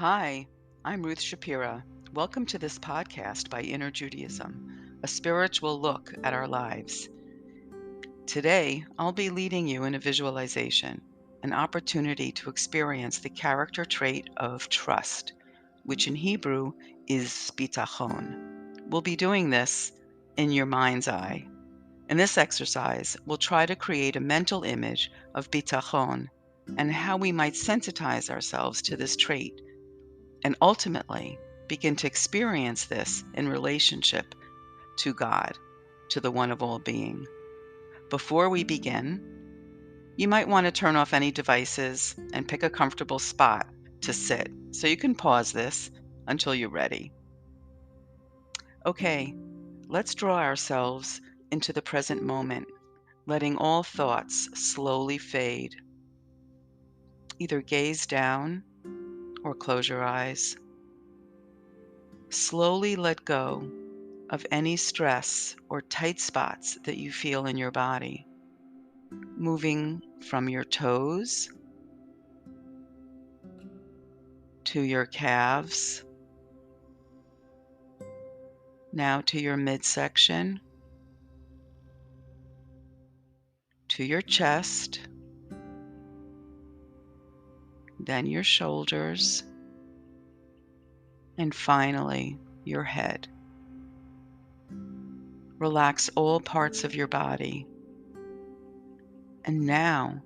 Hi, I'm Ruth Shapira. Welcome to this podcast by Inner Judaism, a spiritual look at our lives. Today, I'll be leading you in a visualization, an opportunity to experience the character trait of trust, which in Hebrew is bitachon. We'll be doing this in your mind's eye. In this exercise, we'll try to create a mental image of bitachon and how we might sensitize ourselves to this trait and ultimately begin to experience this in relationship to God, to the one of all being. Before we begin, you might want to turn off any devices and pick a comfortable spot to sit. So you can pause this until you're ready. Okay, let's draw ourselves into the present moment, letting all thoughts slowly fade. Either gaze down or close your eyes. Slowly let go of any stress or tight spots that you feel in your body, moving from your toes to your calves, now to your midsection, to your chest, then your shoulders, and finally your head. Relax all parts of your body. And now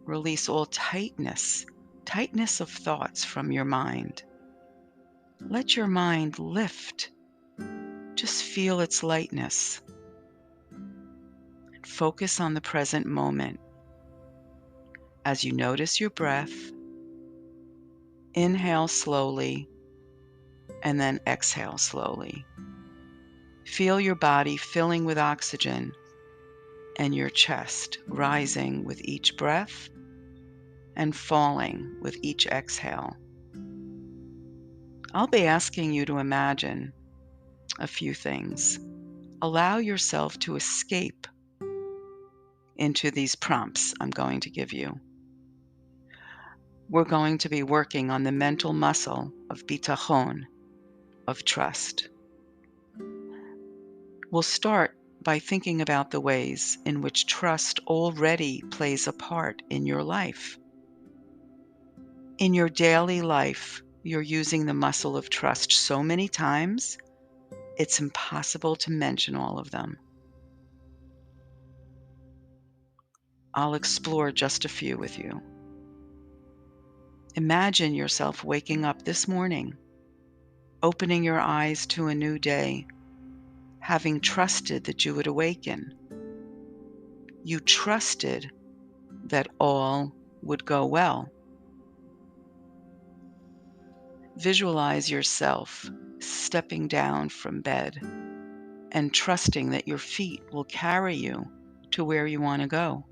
release all tightness of thoughts from your mind. Let your mind lift. Just feel its lightness. Focus on the present moment. As you notice your breath, inhale slowly and then exhale slowly. Feel your body filling with oxygen and your chest rising with each breath and falling with each exhale. I'll be asking you to imagine a few things. Allow yourself to escape into these prompts I'm going to give you. We're going to be working on the mental muscle of bitachon, of trust. We'll start by thinking about the ways in which trust already plays a part in your life. In your daily life, you're using the muscle of trust so many times, it's impossible to mention all of them. I'll explore just a few with you. Imagine yourself waking up this morning, opening your eyes to a new day, having trusted that you would awaken. You trusted that all would go well. Visualize yourself stepping down from bed and trusting that your feet will carry you to where you want to go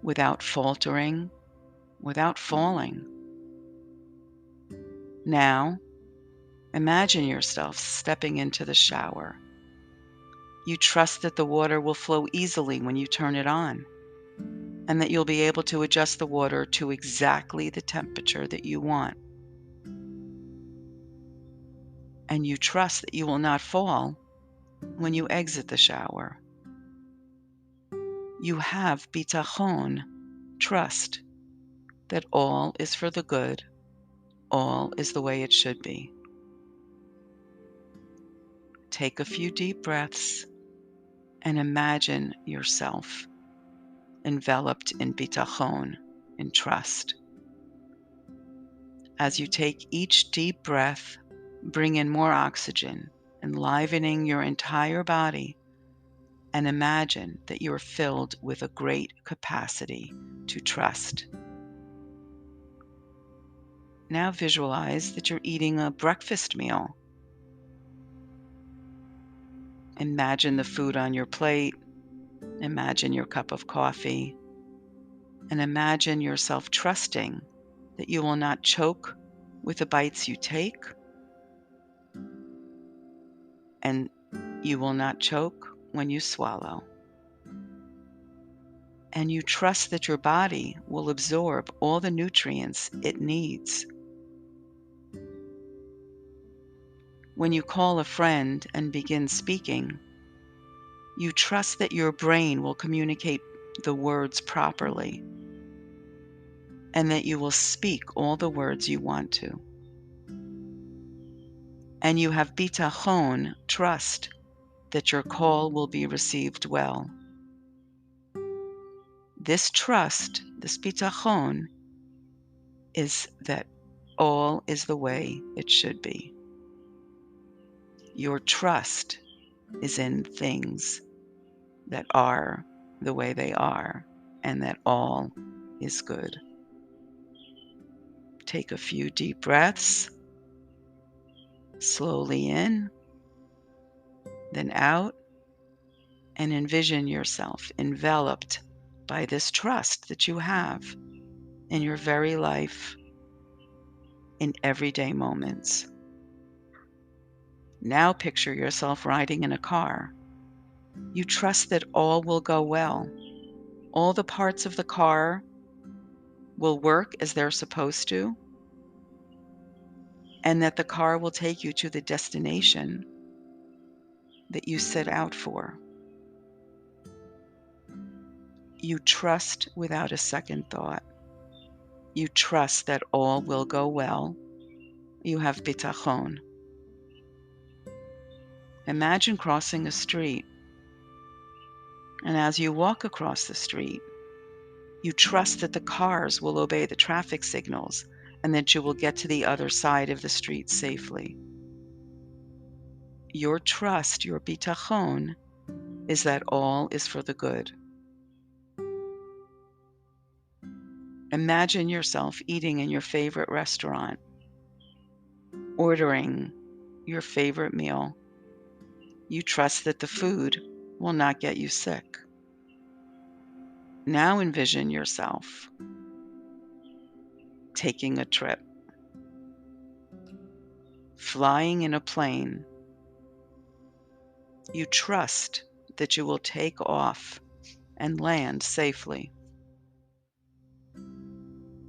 without faltering, without falling. Now, imagine yourself stepping into the shower. You trust that the water will flow easily when you turn it on, and that you'll be able to adjust the water to exactly the temperature that you want. And you trust that you will not fall when you exit the shower. You have bitachon, trust, that all is for the good, all is the way it should be. Take a few deep breaths and imagine yourself enveloped in bitachon, in trust. As you take each deep breath, bring in more oxygen, enlivening your entire body, and imagine that you are filled with a great capacity to trust. Now visualize that you're eating a breakfast meal. Imagine the food on your plate, imagine your cup of coffee, and imagine yourself trusting that you will not choke with the bites you take, and you will not choke when you swallow. And you trust that your body will absorb all the nutrients it needs. When you call a friend and begin speaking, you trust that your brain will communicate the words properly and that you will speak all the words you want to. And you have bitachon, trust, that your call will be received well. This trust, this bitachon, is that all is the way it should be. Your trust is in things that are the way they are and that all is good. Take a few deep breaths, slowly in, then out, and envision yourself enveloped by this trust that you have in your very life, in everyday moments. Now picture yourself riding in a car. You trust that all will go well. All the parts of the car will work as they're supposed to, and that the car will take you to the destination that you set out for. You trust without a second thought. You trust that all will go well. You have bitachon. Imagine crossing a street, and as you walk across the street, you trust that the cars will obey the traffic signals and that you will get to the other side of the street safely. Your trust, your bitachon, is that all is for the good. Imagine yourself eating in your favorite restaurant, ordering your favorite meal. You trust that the food will not get you sick. Now envision yourself taking a trip, flying in a plane. You trust that you will take off and land safely.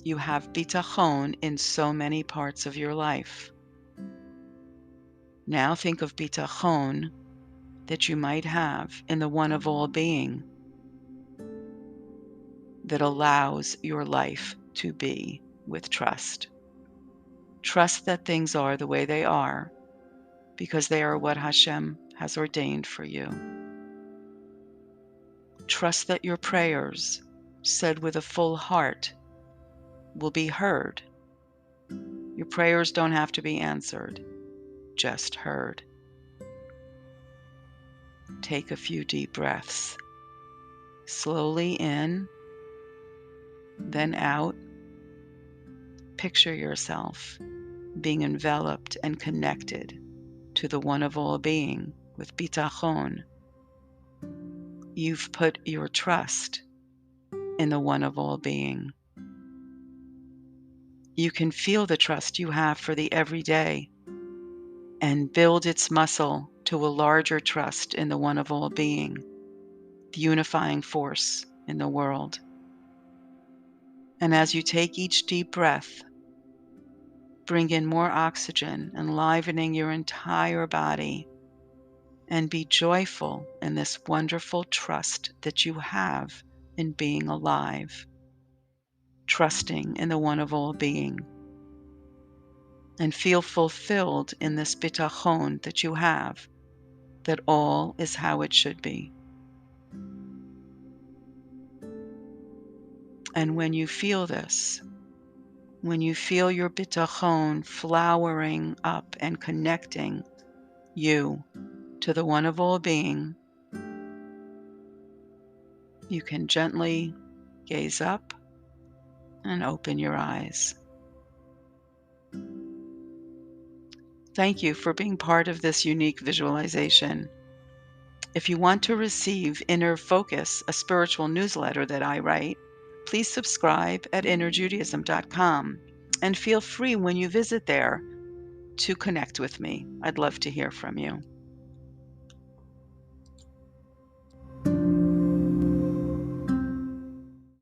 You have bitachon in so many parts of your life. Now think of bitachon that you might have in the one of all being that allows your life to be with trust. Trust that things are the way they are because they are what Hashem has ordained for you. Trust that your prayers, said with a full heart, will be heard. Your prayers don't have to be answered, just heard. Take a few deep breaths. Slowly in, then out. Picture yourself being enveloped and connected to the one of all being with bitachon. You've put your trust in the one of all being. You can feel the trust you have for the everyday and build its muscle to a larger trust in the one of all being, the unifying force in the world. And as you take each deep breath, bring in more oxygen, enlivening your entire body, and be joyful in this wonderful trust that you have in being alive, trusting in the one of all being, and feel fulfilled in this bitachon that you have, that all is how it should be. And when you feel this, when you feel your bitachon flowering up and connecting you to the one of all being, you can gently gaze up and open your eyes. Thank you for being part of this unique visualization. If you want to receive Inner Focus, a spiritual newsletter that I write, please subscribe at innerjudaism.com and feel free when you visit there to connect with me. I'd love to hear from you.